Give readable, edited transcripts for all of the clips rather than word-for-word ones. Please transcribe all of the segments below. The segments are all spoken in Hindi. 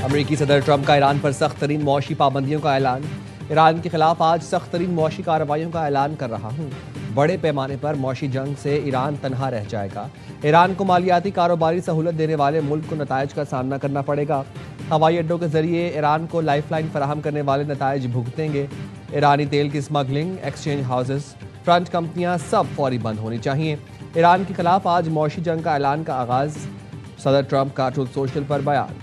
अमेरिकी सदर ट्रंप का ईरान पर सख्त तरीन मौशी पाबंदियों का ऐलान। ईरान के खिलाफ आज सख्त तरीन मौशी कार्रवाइयों का ऐलान कर रहा हूँ। बड़े पैमाने पर मौशी जंग से ईरान तनहा रह जाएगा। ईरान को मालियाती कारोबारी सहूलत देने वाले मुल्क को नतायज का सामना करना पड़ेगा। हवाई अड्डों के जरिए ईरान को लाइफलाइन फराहम करने वाले नतायज भुगतेंगे। ईरानी तेल की स्मगलिंग, एक्सचेंज हाउसेस, फ्रंट कंपनियां सब फौरी बंद होनी चाहिए। ईरान के खिलाफ आज मौशी जंग का ऐलान का आगाज। सदर ट्रंप का ट्रूथ सोशल पर बयान।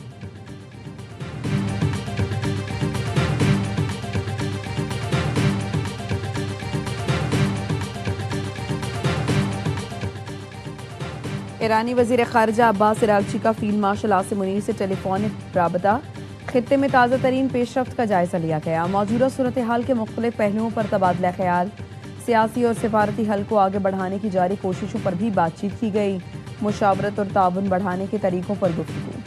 ईरानी वज़ीर ख़ारिजा अब्बास इरागची का फील्ड मार्शल आसिम मुनीर से टेलीफोनिक राबता। खित्ते में ताज़ा तरीन पेशरफ्त का जायजा लिया गया। मौजूदा सूरत हाल के मुख्तलिफ पहलुओं पर तबादला ख्याल। सियासी और सिफारती हल को आगे बढ़ाने की जारी कोशिशों पर भी बातचीत की गई। मुशावरत और ताउन बढ़ाने के तरीकों पर गुफ्तगू।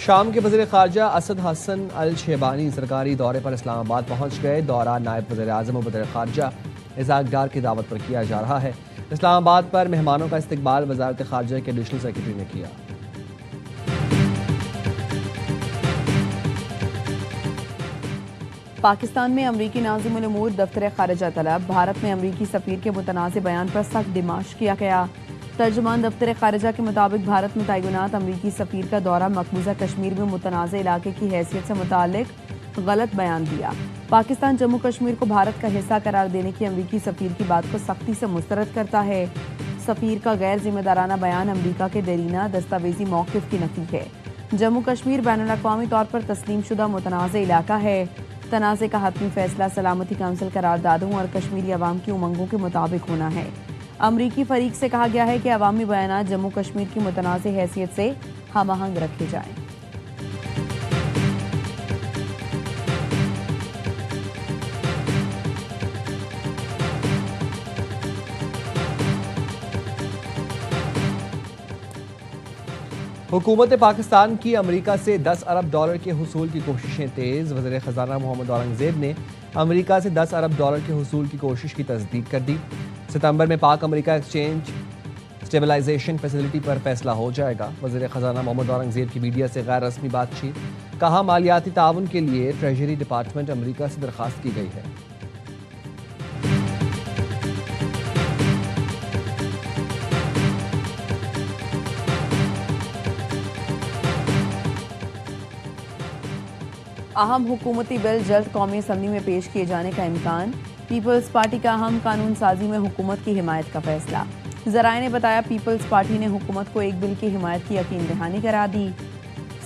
शाम के वज़ीर ख़ारिजा असद हसन अल शेबानी सरकारी दौरे पर इस्लामाबाद पहुंच गए। दौरा नायब वज़ीर आज़म वज़ीर ख़ारिजा इज़हाक डार की दावत पर किया जा रहा है। इस्लामाबाद पर मेहमानों का इस्तकबाल वज़ारत ख़ारिजा के एडिशनल सेक्रेटरी ने किया। पाकिस्तान में अमरीकी नाज़िमुल उमूर दफ्तर ख़ारिजा तलब। भारत में अमरीकी सफ़ीर के मुतनाज़ बयान पर सख्त डिमाश किया गया। तर्जुमान दफ्तर ख़ारिजा के मुताबिक भारत में तैनात अमरीकी सफ़ीर का दौरा मकबूजा कश्मीर में मुतनाज़ इलाके की हैसियत से मुताल्लिक़ गलत बयान दिया। पाकिस्तान जम्मू कश्मीर को भारत का हिस्सा करार देने की अमरीकी सफ़ीर की बात को सख्ती से मुस्तरद करता है। सफ़ीर का गैर जिम्मेदाराना बयान अमरीका के देरीना दस्तावेजी मौक़िफ़ की नफ़ी है। जम्मू कश्मीर बैनुल-अक़वामी तौर पर तस्लीम शुदा मुतनाज़ इलाका है। तनाज़े का हतमी फैसला सलामती काउंसिल करारदादों और कश्मीरी अवाम की उमंगों के मुताबिक होना है। अमरीकी फरीक से कहा गया है कि अवामी बयानात जम्मू कश्मीर की मुतनाज़ हैसियत से हम आहंग रखे जाएं। हुकूमत पाकिस्तान की अमेरिका से 10 अरब डॉलर के हुसूल की कोशिशें तेज़। वज़ीर ख़ज़ाना मोहम्मद औरंगज़ेब ने अमेरिका से 10 अरब डॉलर के हुसूल की कोशिश की तस्दीक कर दी। सितंबर में पाक अमेरिका एक्सचेंज स्टेबलाइजेशन फैसिलिटी पर फैसला हो जाएगा। वज़ीर ख़ज़ाना मोहम्मद औरंगज़ेब की मीडिया से गैर रस्मी बातचीत। कहा, मालियाती ताउन के लिए ट्रेजरी डिपार्टमेंट अमेरिका से दरख्वास्त की गई है। अहम हुकूमती बिल जल्द कौमी असम्बली में पेश किए जाने का इम्कान। पीपल्स पार्टी का अहम कानून साजी में हुकूमत की हिमायत का फैसला। ज़राए ने बताया, पीपल्स पार्टी ने हुकूमत को एक बिल की हिमायत की यकीन दहानी करा दी।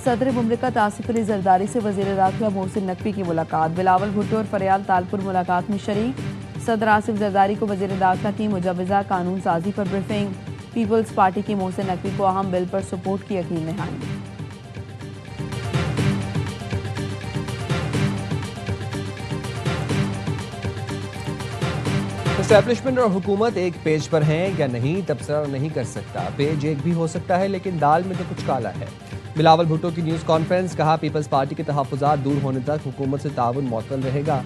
सदर मुमलिकत आसिफ अली जरदारी से वज़ीर दाखिला मोहसिन नकवी की मुलाकात। बिलावल भुट्टो और फरियाल तालपुर मुलाकात में शरीक। सदर आसिफ जरदारी को वज़ीर दाखिला की मुजवज़ा कानून साजी पर ब्रीफिंग। पीपल्स पार्टी की मोहसिन नकवी को अहम बिल पर सपोर्ट की यकीन दहानी। एस्टैब्लिशमेंट और हुकूमत एक पेज पर हैं या नहीं, तबसरा नहीं कर सकता। पेज एक भी हो सकता है, लेकिन दाल में तो कुछ काला है। बिलावल भुट्टो की न्यूज़ कॉन्फ्रेंस। कहा, पीपल्स पार्टी के तहफ़्फ़ुज़ात दूर होने तक हुकूमत से ताउन मुअत्तल रहेगा।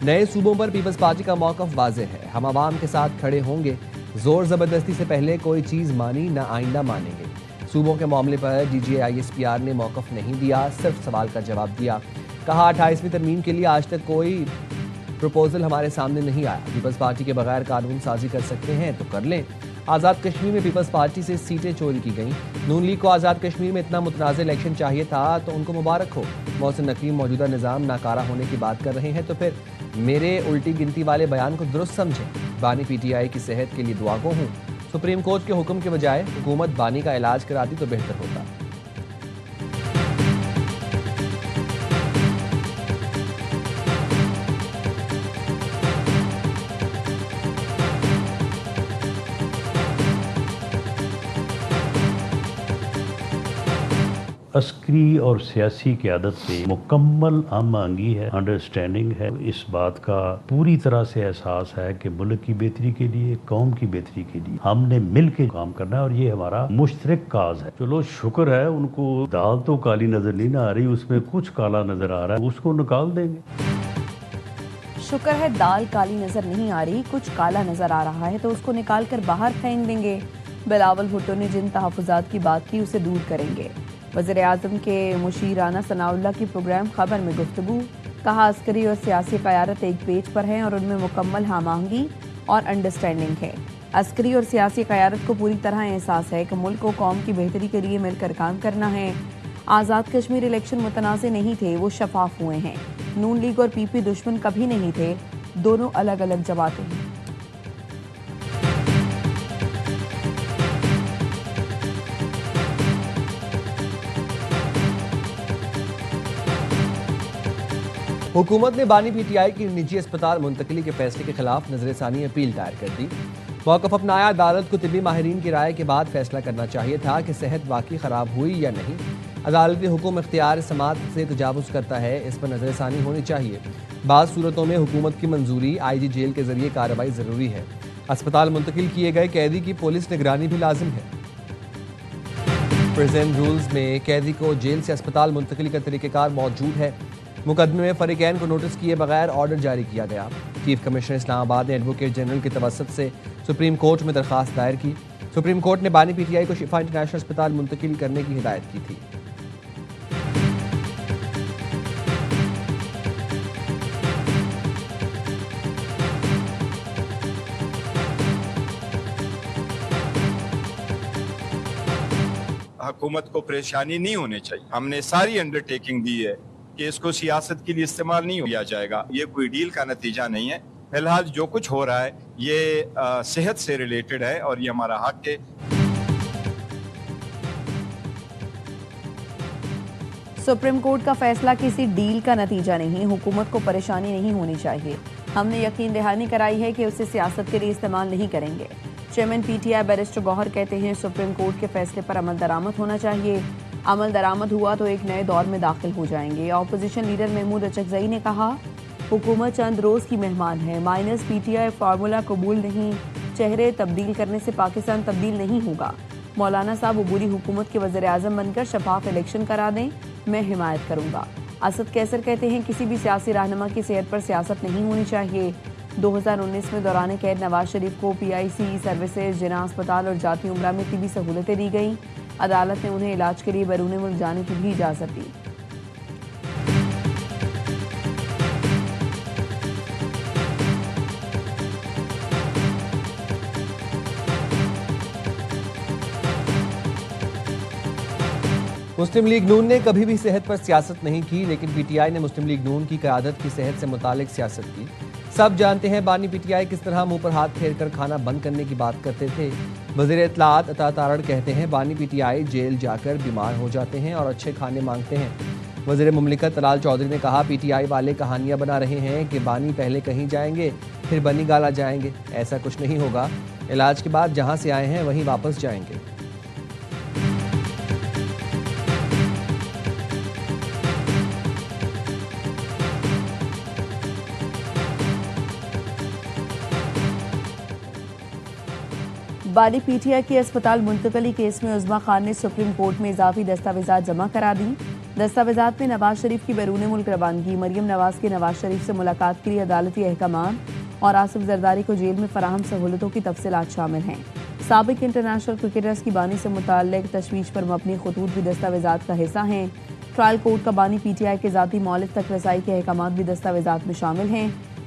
नए सूबों पर पीपल्स पार्टी का मौक़िफ़ वाज़ेह है। हम आवाम के साथ खड़े होंगे। ज़ोर ज़बरदस्ती से पहले कोई चीज़ मानी न आइंदा मानेंगे। सूबों के मामले पर DGISPR ने मौक़िफ़ नहीं दिया, सिर्फ सवाल का जवाब दिया। कहा, 28वीं तरमीम के लिए आज तक कोई प्रपोजल हमारे सामने नहीं आया। पीपल्स पार्टी के बगैर कानून साजी कर सकते हैं तो कर लें। आज़ाद कश्मीर में पीपल्स पार्टी से सीटें चोरी की गईं। नून लीग को आज़ाद कश्मीर में इतना मुतनाज़ इलेक्शन चाहिए था तो उनको मुबारक हो। मोहसिन नकवी मौजूदा निज़ाम नाकारा होने की बात कर रहे हैं तो फिर मेरे उल्टी गिनती वाले बयान को दुरुस्त समझें। बानी PTI की सेहत के लिए दुआगो हूँ। सुप्रीम कोर्ट के हुक्म के बजाय हुकूमत बानी का इलाज कराती तो बेहतर होता। अस्करी और सियासी क़यादत से मुकम्मल हम आहंगी है, अंडरस्टैंडिंग है। इस बात का पूरी तरह से एहसास है कि मुल्क की बेहतरी के लिए, कौम की बेहतरी के लिए हमने मिल के काम करना है और ये हमारा मुश्तरक काज है। चलो शुक्र है, उनको दाल तो काली नजर नहीं ना आ रही, उसमें कुछ काला नजर आ रहा है, उसको निकाल देंगे। शुक्र है दाल काली नजर नहीं आ रही, कुछ काला नजर आ रहा है तो उसको निकाल कर बाहर फेंक देंगे। बिलावल भुट्टो ने जिन तहफ़्फ़ुज़ात की बात की उसे दूर करेंगे। वज़ीर आज़म के मुशीर राना सनाउल्लाह की प्रोग्राम खबर में गुफ्तगू, कहा अस्करी और सियासी क़यादत एक पेज पर हैं और उनमें मुकम्मल हमआहंगी और अंडरस्टैंडिंग है। अस्करी और सियासी क़यादत को पूरी तरह एहसास है कि मुल्क को कौम की बेहतरी के लिए मिलकर काम करना है। आज़ाद कश्मीर इलेक्शन मुतनाज़ नहीं थे, वो शफाफ हुए हैं। नून लीग और पीपी दुश्मन कभी नहीं थे, दोनों अलग अलग जमातें हैं। हुकूमत ने बानी पीटीआई की निजी अस्पताल मुंतकिली के फैसले के खिलाफ नजरसानी अपील दायर कर दी। मौक़िफ़ अपनाया, अदालत को तिब्बी माहिरीन की राय के बाद फैसला करना चाहिए था कि सेहत वाकई ख़राब हुई या नहीं। अदालती हुक्म इख्तियार समात से तजावुज़ करता है, इस पर नजरसानी होनी चाहिए। बाज़ सूरतों में हुकूमत की मंजूरी IG जेल के जरिए कार्रवाई ज़रूरी है। अस्पताल मुंतकिल किए गए कैदी की पुलिस निगरानी भी लाजिम है। प्रिजन रूल्स में कैदी को जेल से अस्पताल मुंतकिली का तरीक़ेकार मौजूद है। मुकदमे में फरीकैन को नोटिस किए बगैर ऑर्डर जारी किया गया। चीफ कमिश्नर इस्लामाबाद ने एडवोकेट जनरल की तवसत से सुप्रीम कोर्ट में दरख्वास्त दायर की। सुप्रीम कोर्ट ने बानी पीटीआई को शिफा इंटरनेशनल अस्पताल मुंतकिल करने की हिदायत की थी। हुकूमत को परेशानी नहीं होनी चाहिए। हमने सारी अंडरटेकिंग दी है कि इसको सियासत के लिए इस्तेमाल नहीं किया जाएगा। ये कोई डील का नतीजा नहीं है। फिलहाल जो कुछ हो रहा है ये सेहत से रिलेटेड है और ये हमारा हक है। सुप्रीम कोर्ट का फैसला किसी डील का नतीजा नहीं, हुकूमत को परेशानी नहीं होनी चाहिए। हमने यकीन दहानी कराई है कि उसे सियासत के लिए इस्तेमाल नहीं करेंगे। चेयरमैन पीटीआई बैरिस्टर गौहर कहते हैं सुप्रीम कोर्ट के फैसले पर अमल दरामद होना चाहिए। अमल दरामद हुआ तो एक नए दौर में दाखिल हो जाएंगे। अपोजिशन लीडर महमूद अचकजई ने कहा हुकूमत चंद रोज की मेहमान है, माइनस पीटीआई फार्मूला कबूल नहीं, चेहरे तब्दील करने से पाकिस्तान तब्दील नहीं होगा। मौलाना साहब अबूरी हुकूमत के वज़ीर आज़म बनकर शफाफ इलेक्शन करा दें, मैं हिमायत करूंगा। असद कैसर कहते हैं किसी भी सियासी रहनुमा की सेहत पर सियासत नहीं होनी चाहिए। 2019 में दौरान कैद नवाज शरीफ को PIC सर्विसेज, जिना अस्पताल और जाती उम्रा में तिबी सहूलतें दी गईं। अदालत ने उन्हें इलाज के लिए बैरून मुल्क जाने की भी इजाज़त दी। मुस्लिम लीग नून ने कभी भी सेहत पर सियासत नहीं की, लेकिन पीटीआई ने मुस्लिम लीग नून की क़यादत की सेहत से मुतालिक सियासत की। सब जानते हैं बानी पीटीआई किस तरह मुंह पर हाथ फेर कर खाना बंद करने की बात करते थे। वज़ीर इत्तलात अता तारड़ कहते हैं बानी पीटीआई जेल जाकर बीमार हो जाते हैं और अच्छे खाने मांगते हैं। वज़ीर मुमलिकत तलाल चौधरी ने कहा पीटीआई वाले कहानियां बना रहे हैं कि बानी पहले कहीं जाएंगे फिर बनी गाला जाएंगे। ऐसा कुछ नहीं होगा, इलाज के बाद जहां से आए हैं वहीं वापस जाएंगे। बानी पीटीआई की अस्पताल मुंतकली केस में उज़्मा खान ने सुप्रीम कोर्ट में इजाफी दस्तावेजात जमा करा दी। दस्तावेजात में नवाज शरीफ की बैरून मुल्क रवानगी, मरियम नवाज की नवाज शरीफ से मुलाकात के लिए अदालती अहकाम और आसिफ जरदारी को जेल में फराहम सहूलतों की तफसीलात शामिल हैं। साबिक इंटरनेशनल क्रिकेटर्स की बानी से मुताल्लिक तशवीश पर मबनी खतूत भी दस्तावेजात का हिस्सा हैं। ट्रायल कोर्ट का बानी पीटीआई के ज़ाती मौलिक तक रसाई के अहकाम भी दस्तावेजात में शामिल हैं।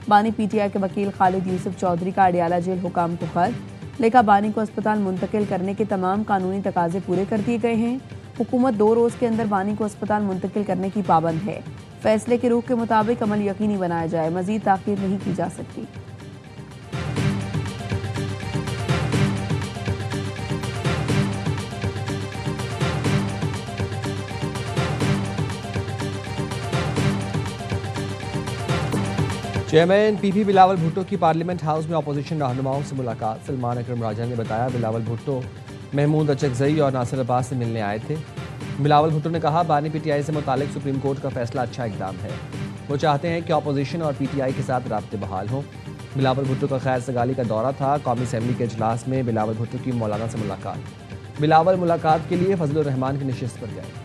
बानी पीटीआई के वकील खालिद यूसुफ चौधरी का अडियाला जेल हुकाम को खत लेखा बानी को अस्पताल मुंतकिल करने के तमाम कानूनी तकाजे पूरे कर दिए गए हैं। हुकूमत 2 रोज़ के अंदर बानी को अस्पताल मुंतकिल करने की पाबंद है। फैसले के रूख के मुताबिक अमल यकीनी बनाया जाए, मजीद ताख़ीर नहीं की जा सकती। चेयरमैन पीपी बिलावल भुट्टो की पार्लियामेंट हाउस में अपोजिशन रहनुमाओं से मुलाकात। सलमान अकरम राजा ने बताया बिलावल भुट्टो महमूद अचकजई और नासिर अब्बास से मिलने आए थे। बिलावल भुट्टो ने कहा बानी पीटीआई से मुतालिक सुप्रीम कोर्ट का फैसला अच्छा इकदाम है। वो चाहते हैं कि अपोजिशन और पीटीआई के साथ राब्ते बहाल हों। बिलावल भुट्टो का खैर सगाली का दौरा था। कौमी असम्बली के इजलास में बिलावल भुट्टो की मौलाना से मुलाकात। बिलावल मुलाकात के लिए फजलुर रहमान की नशिस्त पर गए।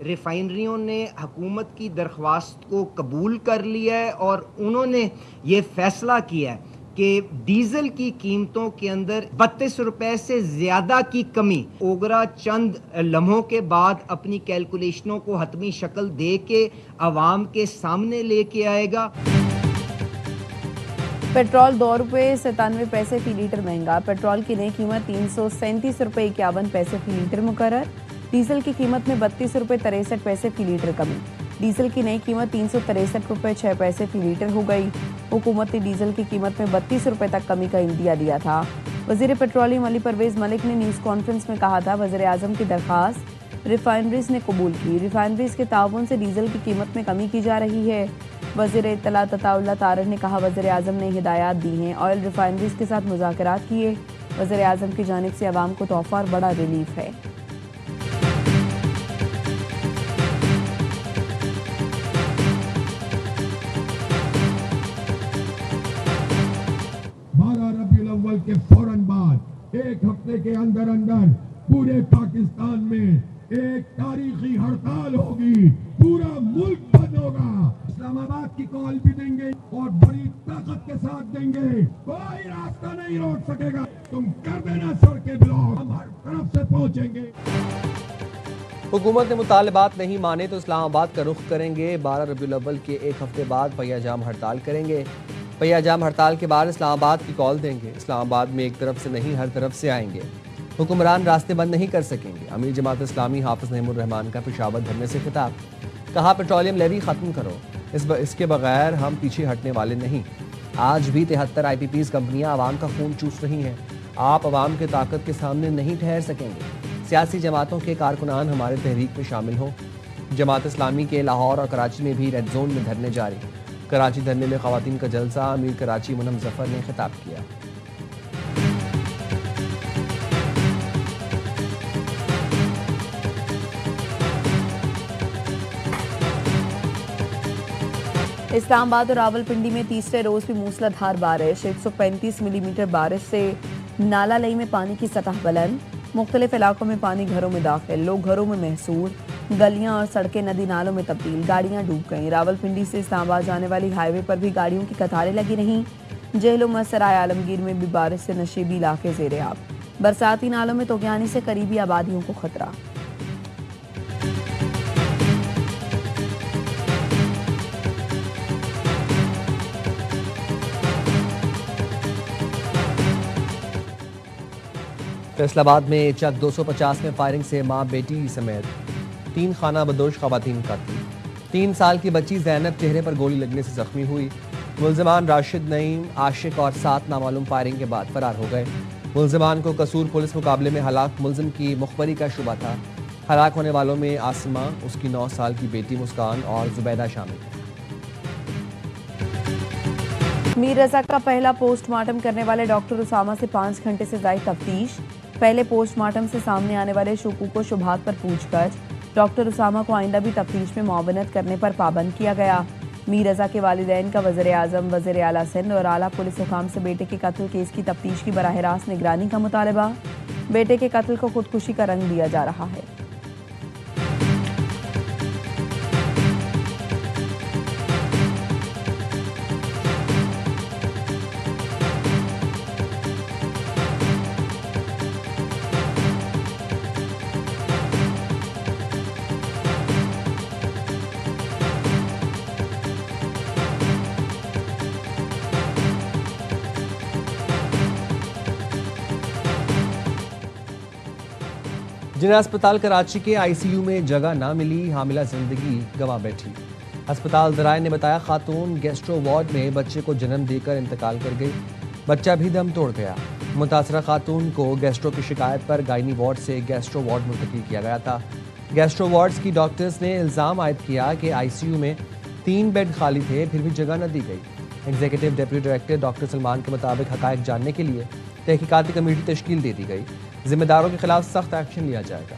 रिफाइनरियों ने हुकूमत की दरख्वास्त को कबूल कर लिया है और उन्होंने ये फैसला किया है कि डीजल की कीमतों के अंदर 32 रुपए से ज़्यादा की कमी ओगरा चंद लम्हों के बाद अपनी कैलकुलेशनों को हतमी शक्ल दे के आवाम के सामने लेके आएगा। पेट्रोल 2 रुपये 97 पैसे फी लीटर महंगा। पेट्रोल की नई कीमत 337 रुपये 51 पैसे फी लीटर मुकर्रर। डीजल की कीमत में 32 रुपये 63 पैसे फी लीटर कमी। डीजल की नई कीमत 363 रुपये 6 पैसे फी लीटर हो गई। हुकूमत ने डीजल की कीमत में 32 रुपये तक कमी का इंदिया दिया था। वजीर पेट्रोलियम अली परवेज मलिक ने न्यूज़ कॉन्फ्रेंस में कहा था, वज़ीर आज़म की दरख्वास्त रिफाइनरीज ने कबूल की। रिफाइनरीज के ताउन से डीजल की कीमत में कमी की जा रही है। वज़ीर इत्तलात अताउल्लाह तारर ने कहा, वज़ीर आज़म ने हिदायत दी हैं, ऑयल रिफाइनरीज के साथ मुज़ाकरात किए। वज़ीर आज़म की जानिब से अवाम को तोहफा और बड़ा रिलीफ है। अव्वल के फौरन बाद एक हफ्ते के अंदर अंदर पूरे पाकिस्तान में एक तारीखी हड़ताल होगी। पूरा मुल्क बंद होगा। इस्लामाबाद की कॉल भी देंगे और बड़ी ताकत के साथ देंगे। कोई रास्ता नहीं रोक सकेगा। तुम कर देना सड़कें ब्लॉक, हम हर तरफ से पहुंचेंगे। हुकूमत ने मुतालबात नहीं माने तो इस्लामाबाद का रुख करेंगे। 12 रबीउल अव्वल के एक हफ्ते बाद पहिया जाम हड़ताल करेंगे। पहिया जाम हड़ताल के बाद इस्लामाबाद की कॉल देंगे। इस्लामाबाद में एक तरफ से नहीं, हर तरफ से आएंगे। हुक्मरान रास्ते बंद नहीं कर सकेंगे। अमीर जमात इस्लामी हाफिज नईमुर रहमान का पेशावर धरने से खिताब। कहा, पेट्रोलियम लेवी ख़त्म करो, इसके बगैर हम पीछे हटने वाले नहीं। आज भी 73 IPPs कंपनियां आवाम का खून चूस रही हैं। आप आवाम की ताकत के सामने नहीं ठहर सकेंगे। सियासी जमातों के कारकुनान हमारे तहरीक में शामिल हों। जमात इस्लामी के लाहौर और कराची में भी रेड जोन में धरने जारी। कराची धरने में ख़वातीन का जलसा। अमीर कराची मुनम जफ़र ने खिताब किया। इस्लामाबाद और रावलपिंडी में तीसरे रोज भी मूसलाधार बारिश। 135 मिलीमीटर बारिश से नाला लई में पानी की सतह बुलंद। मुख्तलिफ इलाकों में पानी घरों में दाखिल। लोग घरों में महसूर। गलियां और सड़कें नदी नालों में तब्दील। गाड़ियां डूब गईं। रावलपिंडी से इस्लामाबाद जाने वाली हाईवे पर भी गाड़ियों की कतारें लगी रहीं। जेहलुम सराय आलमगीर में भी बारिश से नशीबी इलाके ज़ेरे आब। बरसाती नालों में तोगयानी से करीबी आबादियों को खतरा। फैसलाबाद में चक 250 में फायरिंग से मां बेटी समेत 3 खाना बदोश खवातीन कत्ल। 3 साल की बच्ची ज़ैनब चेहरे पर गोली लगने से जख्मी हुई। मुल्ज़िमान राशिद, नईम, आशिक और 7 नामालूम फायरिंग के बाद फरार हो गए। मुल्ज़िमान को कसूर पुलिस मुकाबले में हलाक मुल्ज़िम की मुखबरी का शुबा था। हलाक होने वालों में आसमा, उसकी 9 साल की बेटी मुस्कान और जुबैदा शामिल है। मीर रज़ा का पहला पोस्टमार्टम करने वाले डॉक्टर उसामा से 5 घंटे से ज़ायद तफ्तीश। पहले पोस्टमार्टम से सामने आने वाले शुकूक व शुबहात पर पूछताछ। डॉक्टर उसामा को आइंदा भी तफ्तीश में मुआवनत करने पर पाबंद किया गया। मीर रज़ा के वालिदैन का वज़ीर आज़म, वज़ीर आला सिंध और आला पुलिस हुकाम से बेटे के कत्ल केस की तफ्तीश की बराह रास्त निगरानी का मुतालबा। बेटे के कत्ल को खुदकुशी का रंग दिया जा रहा है। जिन्हें अस्पताल कराची के ICU में जगह ना मिली, हामिला जिंदगी गंवा बैठी। अस्पताल ज़राए ने बताया, खातून गैस्ट्रो वार्ड में बच्चे को जन्म देकर इंतकाल कर गई। बच्चा भी दम तोड़ गया। मुतासरा खातून को गैस्ट्रो की शिकायत पर गायनी वार्ड से गैस्ट्रो वार्ड मुंतकिल किया गया था। गैस्ट्रो वार्ड्स की डॉक्टर्स ने इल्ज़ाम आयद किया कि ICU में 3 बेड खाली थे, फिर भी जगह न दी गई। Executive deputy director doctor Salman के मुताबिक हकायक जानने के लिए तहकीकाती कमेटी तश्कील दे दी गई। जिम्मेदारों के खिलाफ सख्त एक्शन लिया जाएगा।